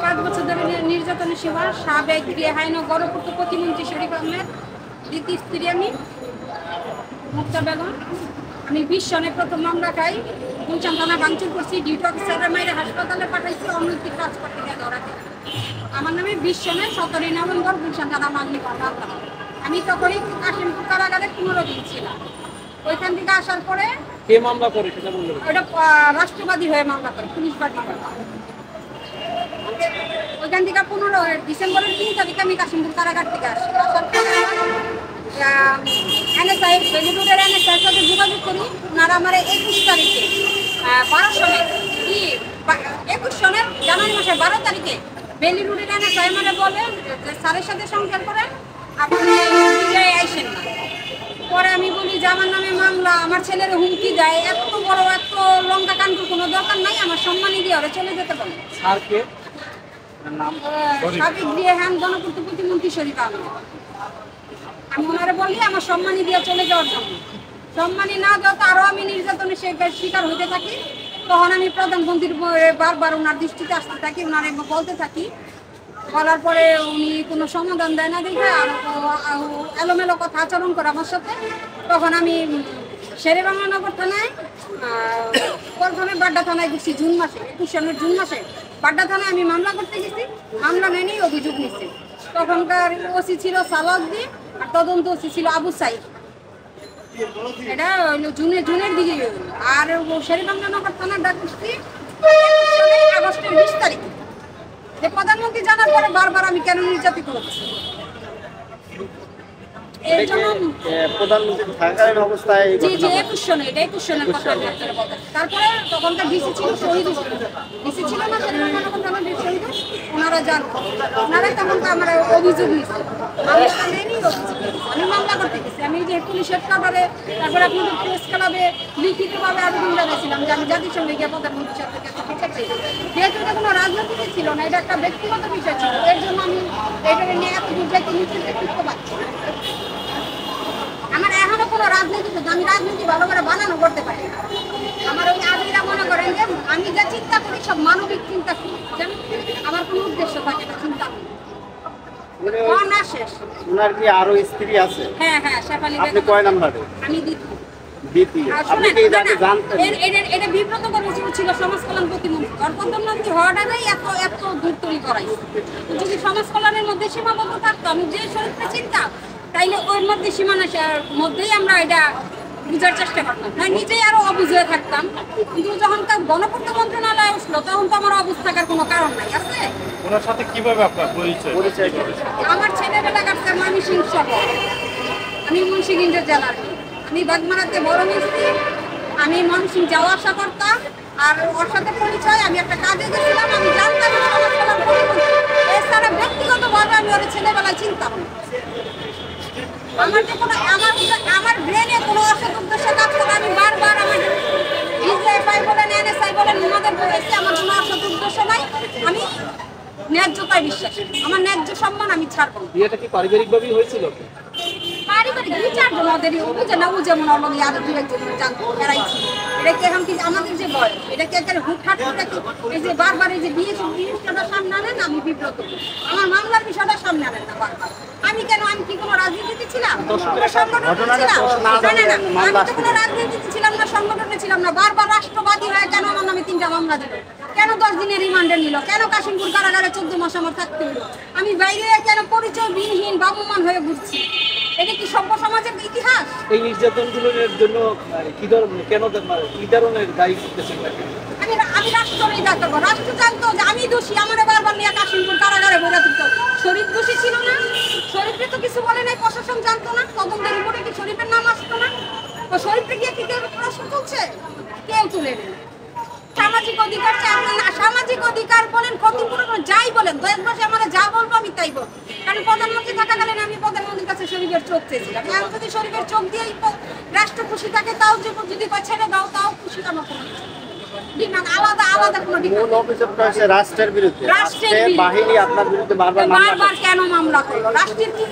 5 বছর ধরে নির্যাতনের শিকার সাবেক গৃহায়ন গণপূর্ত প্রতিমন্ত্রী শরীফ আহমেদ দ্বিতীয় স্ত্রী আমি মুক্তা বেগম। আমি 20 সনে প্রথম মামলা খাই, গুলশান থানা ভাঙচুর করছি, ডিউটি অফিসারের মাইরে হাসপাতালে পাঠাইছি, অনৈতিক কাজ করতে গিয়ে ধরাতে। আমার নামে 20 সনে 17 নভেম্বর গুলশান থানা মামলা। আমি তখনই কাশিমপুর কারাগারে 15 দিন ছিলাম। ওইখান থেকে আসার পরে কে মামলা করে সেটা বললেন? ওটা রাষ্ট্রবাদী হয়ে মামলা করে, পুলিশ বাদী করে। ওইখান থেকে 15 ডিসেম্বরের 3 তারিখে আমি কাশিমপুর কারাগার থেকে আসি। আসার পরে এনএসআই বেলিরোডের এনএসআইয়ের সাথে যোগাযোগ করি। ওনারা আমার 21 তারিখে 12 সনের 21 সনের জানুয়ারি মাসের 12 তারিখে বেলিরোডের এনএসআই মানে বলে যে স্যারের সাথে সংসার করেন, আপনি আইসেন না। পরে আমি বলি যে আমার নামে মামলা, আমার ছেলের হুমকি দেয়, এত বড় এত লঙ্কা কাণ্ডর কোনো দরকার নাই, আমার সম্মানই দিয়ে ওরা চলে যেতে বলে। স্যারকে সাবেক গৃহায়ন গণপূর্ত প্রতিমন্ত্রী শরীফ আহমেদ। আমি ওনারা বলি আমার সম্মানী দিয়ে চলে যাওয়ার জন্য, সম্মানী না যত আরো আমি নির্যাতনের শিকার হতে থাকি। তখন আমি প্রধানমন্ত্রীর বারবার ওনার দৃষ্টিতে আসতে থাকি, ওনার বলতে থাকি। বলার পরে উনি কোনো সমাধান দেয় না দেখে আর এলোমেলো কথা আচরণ করে আমার সাথে। তখন আমি শেরেবাংলানগর থানায় প্রথমে বাড্ডা থানায় গেছি জুন মাসে, 21 সনের জুন মাসে বাড্ডা থানায় আমি মামলা করতে গেছি। মামলা নেয়নি, অভিযোগ নিচ্ছে। তখনকার ওসি ছিল সালাউদ্দিন আর তদন্ত ওসি ছিল আবু সাইদ। এটা হইলো জুনের দিকে। আর শেরেবাংলানগর থানার ডাকছি আগস্টের 20 তারিখে, যে প্রধানমন্ত্রী জানার পরে বারবার আমি কেন নির্যাতিত হচ্ছি। এর জন্য প্রধানমন্ত্রী থাকাকালীন অবস্থায় জি 21 সনে, এটা 21 সনের কথা আমি আপনাদের বলতে। তারপরে তখনকার ডিসি ছিল শহীদুল, ডিসি ছিল না শেরেবাংলানগর থানার শহীদুল, ওনারা জান, ওনারাই তখনকার আমার অভিযোগ নিচ্ছে। মামলা নেয়নি, অভিযোগ নিচ্ছে। আমি মামলা করতে গেছি, আমি যে পুলিশের কাবারে, তারপরে আপনাদের প্রেস ক্লাবে লিখিতভাবে আবেদন জানিয়েছিলাম যে আমি জাতিসংঘে গিয়ে প্রধানমন্ত্রীর সাথে বিচার চাই। যেহেতু এটা কোনো রাজনীতি ছিল না, এটা একটা ব্যক্তিগত বিষয় ছিল, এর জন্য আমি এটা নিয়ে এত দূর যাইতে নিতে পারছি। আমার এখনো কোনো রাজনীতি, আমি রাজনীতি ভালো করে বানানো করতে পারি না। আমার ওই আদিরা মনে করেন যে আমি যা চিন্তা করি সব মানবিক চিন্তা করি, আমার কোনো উদ্দেশ্য থাকে না চিন্তা করি। না শেষ। ওনার কি আরো স্ত্রী আছে? হ্যাঁ হ্যাঁ, শেফালি বেগম। আপনি কয় নাম্বারে? আমি দ্বিতীয়। দ্বিতীয়। আপনি কি এটা জানতেন? এটা বিব্রতকর ছিল সমাজ কল্যাণ প্রতিমন্ত্রী। আর প্রধানমন্ত্রী হওয়াটাই এত দূর তৈরি করাইছে। যদি সমাজ কল্যাণের মধ্যে সীমাবদ্ধ থাকতো, আমি যে শরীরটা চিন্তা, তাইলে ওর মধ্যে সীমানার মধ্যেই আমরা এটা বুঝার চেষ্টা করতাম, তাই নিজেই আরো অবুঝ হয়ে থাকতাম। কিন্তু যখন গণপূর্ত মন্ত্রণালয় আসলো তখন তো আমার অবুঝ থাকার কোনো কারণ নাই আছে। ওনার সাথে কিভাবে আপনার পরিচয়? আমার ছেলেবেলা কাটছে ময়মনসিংহ শহর, আমি মুন্সিগঞ্জ জেলার, আমি বাগমারাতে বড় হয়েছি, আমি ময়মনসিংহ যাওয়া আসা করতাম। আর ওর সাথে পরিচয়, আমি একটা কাজে গেছিলাম, আমি জানতাম এছাড়া ব্যক্তিগতভাবে আমি ওর ছেলেবেলায় চিনতাম। আমার যে কোনো আমার ব্রেনে কোনো অসৎ উদ্দেশ্য কাজ করে, আমি বারবার আমার ইসরায়েল বলেন এনএসআই বলেন ওনাদের বলেছি আমার কোনো অসৎ উদ্দেশ্য নাই। আমি ন্যায্যতায় বিশ্বাসী, আমার ন্যায্য সম্মান আমি ছাড়বো না। বিয়েটা কি পারিবারিকভাবেই হয়েছিল? পারিবারিক 2-4 জন ওদের বুঝে না, ও যেমন অন্য আরো 2-1 জন জানতো এরাই ছিল। এটা কি এখন কি আমাদের যে বয়স, এটা কি একটা হুটহাট এটা কি এই যে বারবার এই যে বিষয়টা সামনে আনেন, আমি বিব্রত। আমার মামলার বিষয়টা সামনে আনেন না বারবার। আমি কেন, আমি কি কোনো রাজনীতিতে ছিলাম? সংগঠনে ছিলাম? আমি তো কোনো রাজনীতিতে ছিলাম না, সংগঠনে ছিলাম না। বারবার রাষ্ট্রবাদী হয়ে কেন আমার নামে 3টা মামলা দিল? কেন 10 দিনের রিমান্ডে নিল? কেন কাশিমপুর কারাগারে 14 মাস আমার থাকতে হলো? আমি বাইরে কেন পরিচয় বিহীন বাবুমান হয়ে ঘুরছি? এটা কি সভ্য সমাজের ইতিহাস? এই নির্যাতনগুলোর জন্য কি ধরনের, কেন কি ধরনের দায়ী করতেছেন? আমি রাষ্ট্রই দায়িত্ব করবো। রাষ্ট্র জানতো যে আমি দোষী, আমার বারবার নিয়ে কাশিমপুর কারাগারে বোঝা দিত। শরীফ দোষী ছিল না? শরীফে তো কিছু বলে নাই, প্রশাসন জানতো না? তদন্তের রিপোর্টে কি শরীফের নাম আসতো না? ও শরীফে গিয়ে কি কেউ প্রশ্ন তুলছে? কেউ তুলে নেই। সামাজিক অধিকার চাই না, সামাজিক অধিকার বলেন, ক্ষতিপূরণ যাই বলেন, 10 মাসে আমরা যা বলবো আমি তাই বলবো। কারণ প্রধানমন্ত্রী থাকাকালীন আমি প্রধানমন্ত্রীর কাছে শরীফের চোখ চেয়েছিলাম। এখন যদি শরীফের চোখ দিয়েই রাষ্ট্র খুশি থাকে, তাও যদি ছেড়ে দাও তাও খুশি, আমার কোনো আলাদা আলাদা কোনো মূল অভিযোগটা হচ্ছে রাষ্ট্রের বিরুদ্ধে। রাষ্ট্রের বাহিনী আপনার বিরুদ্ধে বারবার কেন মামলা করলো? রাষ্ট্রের কি